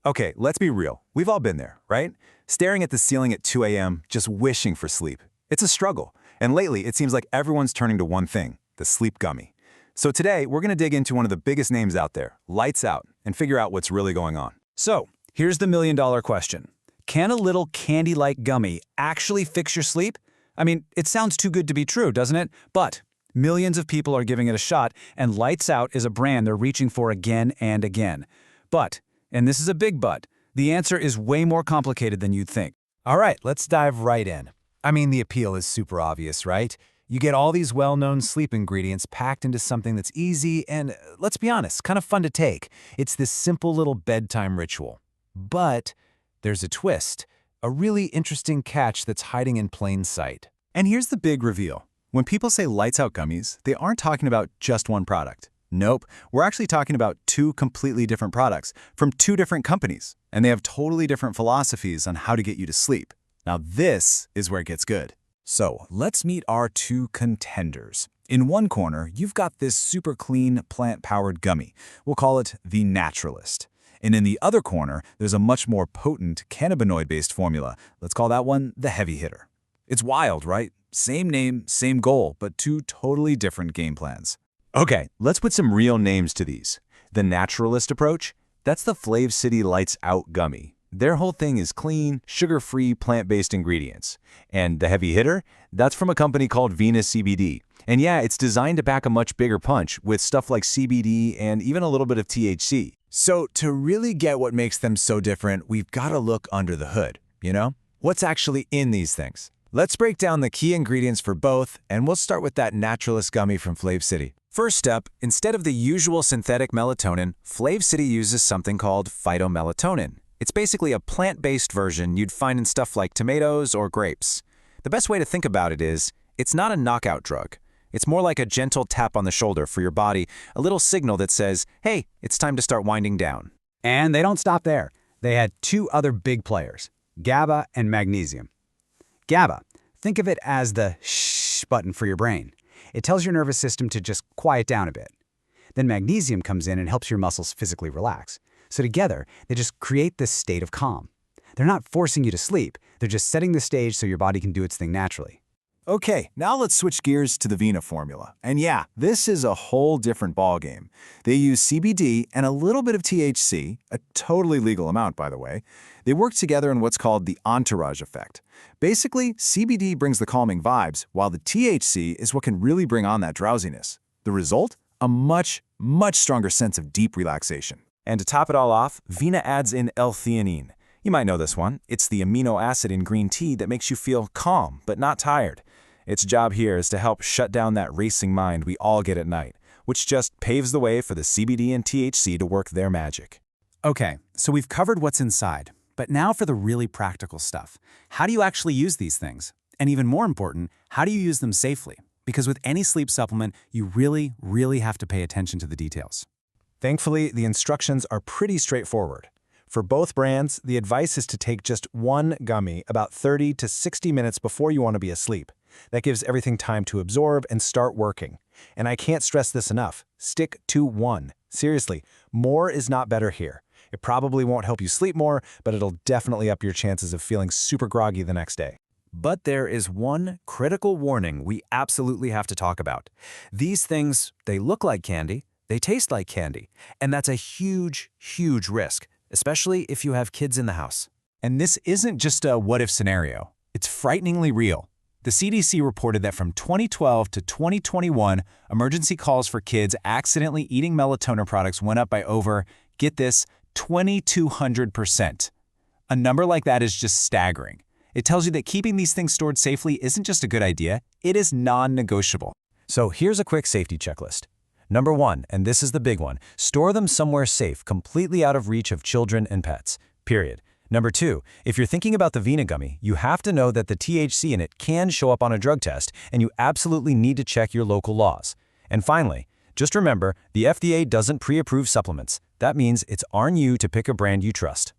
Okay, let's be real. We've all been there, right? Staring at the ceiling at 2 a.m., just wishing for sleep. It's a struggle. And lately, it seems like everyone's turning to one thing, the sleep gummy. So today, we're going to dig into one of the biggest names out there, Lights Out, and figure out what's really going on. So, here's the million-dollar question. Can a little candy-like gummy actually fix your sleep? I mean, it sounds too good to be true, doesn't it? But millions of people are giving it a shot, and Lights Out is a brand they're reaching for again and again. But, and this is a big but, the answer is way more complicated than you'd think. All right, let's dive right in. I mean, the appeal is super obvious, right? You get all these well-known sleep ingredients packed into something that's easy and, let's be honest, kind of fun to take. It's this simple little bedtime ritual. But there's a twist, a really interesting catch that's hiding in plain sight. And here's the big reveal. When people say Lights Out gummies, they aren't talking about just one product. Nope, we're actually talking about two completely different products from two different companies, and they have totally different philosophies on how to get you to sleep. Now this is where it gets good. So let's meet our two contenders. In one corner, you've got this super clean, plant-powered gummy. We'll call it the Naturalist. And in the other corner, there's a much more potent cannabinoid-based formula. Let's call that one the Heavy Hitter. It's wild, right? Same name, same goal, but two totally different game plans. Okay, let's put some real names to these. The Naturalist approach, that's the Flav City Lights Out gummy. Their whole thing is clean, sugar-free, plant-based ingredients. And the Heavy Hitter, that's from a company called Venus CBD. And yeah, it's designed to pack a much bigger punch with stuff like CBD and even a little bit of THC. So to really get what makes them so different, we've got to look under the hood, you know? What's actually in these things? Let's break down the key ingredients for both, and we'll start with that Naturalist gummy from Flav City. First up, instead of the usual synthetic melatonin, Flav City uses something called phytomelatonin. It's basically a plant-based version you'd find in stuff like tomatoes or grapes. The best way to think about it is, it's not a knockout drug. It's more like a gentle tap on the shoulder for your body, a little signal that says, hey, it's time to start winding down. And they don't stop there. They had two other big players, GABA and magnesium. GABA, think of it as the shh button for your brain. It tells your nervous system to just quiet down a bit. Then magnesium comes in and helps your muscles physically relax. So together, they just create this state of calm. They're not forcing you to sleep, they're just setting the stage so your body can do its thing naturally. Okay, now let's switch gears to the Vena formula. And yeah, this is a whole different ballgame. They use CBD and a little bit of THC, a totally legal amount by the way. They work together in what's called the entourage effect. Basically, CBD brings the calming vibes, while the THC is what can really bring on that drowsiness. The result? A much, much stronger sense of deep relaxation. And to top it all off, Vena adds in L-theanine. You might know this one. It's the amino acid in green tea that makes you feel calm, but not tired. Its job here is to help shut down that racing mind we all get at night, which just paves the way for the CBD and THC to work their magic. Okay, so we've covered what's inside, but now for the really practical stuff. How do you actually use these things? And even more important, how do you use them safely? Because with any sleep supplement, you really, really have to pay attention to the details. Thankfully, the instructions are pretty straightforward. For both brands, the advice is to take just one gummy about 30 to 60 minutes before you want to be asleep. That gives everything time to absorb and start working. And I can't stress this enough. Stick to one. Seriously, more is not better here. It probably won't help you sleep more, but it'll definitely up your chances of feeling super groggy the next day. But there is one critical warning we absolutely have to talk about. These things, they look like candy, they taste like candy, and that's a huge, huge risk, especially if you have kids in the house. And this isn't just a what-if scenario. It's frighteningly real. The CDC reported that from 2012 to 2021, emergency calls for kids accidentally eating melatonin products went up by over, get this, 2,200%. A number like that is just staggering. It tells you that keeping these things stored safely isn't just a good idea, it is non-negotiable. So here's a quick safety checklist. Number 1, and this is the big one, store them somewhere safe, completely out of reach of children and pets, period. Number 2, if you're thinking about the Vena gummy, you have to know that the THC in it can show up on a drug test, and you absolutely need to check your local laws. And finally, just remember, the FDA doesn't pre-approve supplements. That means it's on you to pick a brand you trust.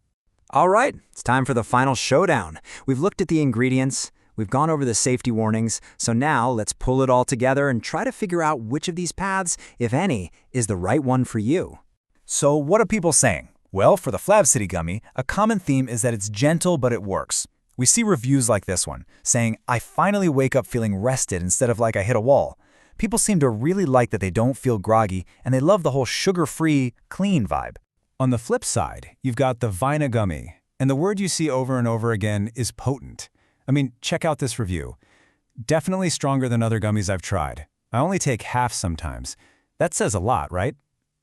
All right, it's time for the final showdown. We've looked at the ingredients, we've gone over the safety warnings, so now let's pull it all together and try to figure out which of these paths, if any, is the right one for you. So what are people saying? Well, for the Flab City gummy, a common theme is that it's gentle but it works. We see reviews like this one, saying, "I finally wake up feeling rested instead of like I hit a wall." People seem to really like that they don't feel groggy, and they love the whole sugar-free, clean vibe. On the flip side, you've got the Vina gummy, and the word you see over and over again is potent. I mean, check out this review. Definitely stronger than other gummies I've tried. I only take half sometimes. That says a lot, right?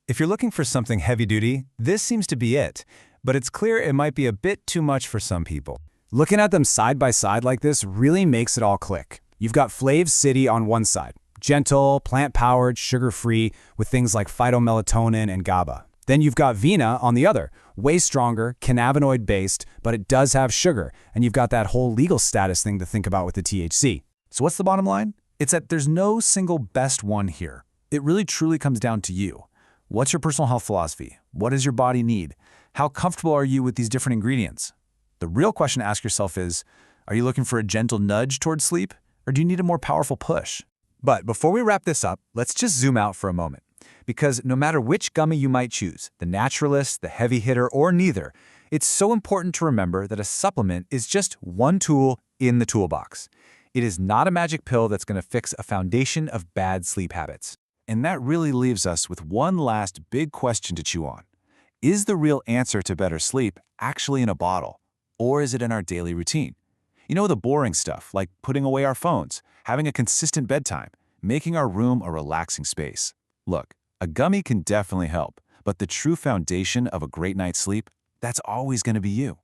If you're looking for something heavy-duty, this seems to be it, but it's clear it might be a bit too much for some people. Looking at them side by side like this really makes it all click. You've got Flav City on one side, gentle, plant-powered, sugar-free, with things like phytomelatonin and GABA. Then you've got Vina on the other, way stronger, cannabinoid-based, but it does have sugar, and you've got that whole legal status thing to think about with the THC. So what's the bottom line? It's that there's no single best one here. It really truly comes down to you. What's your personal health philosophy? What does your body need? How comfortable are you with these different ingredients? The real question to ask yourself is, are you looking for a gentle nudge towards sleep, or do you need a more powerful push? But before we wrap this up, let's just zoom out for a moment. Because no matter which gummy you might choose, the naturalist, the heavy hitter, or neither, it's so important to remember that a supplement is just one tool in the toolbox. It is not a magic pill that's going to fix a foundation of bad sleep habits. And that really leaves us with one last big question to chew on. Is the real answer to better sleep actually in a bottle? Or is it in our daily routine? You know, the boring stuff, like putting away our phones, having a consistent bedtime, making our room a relaxing space. Look, a gummy can definitely help, but the true foundation of a great night's sleep, that's always going to be you.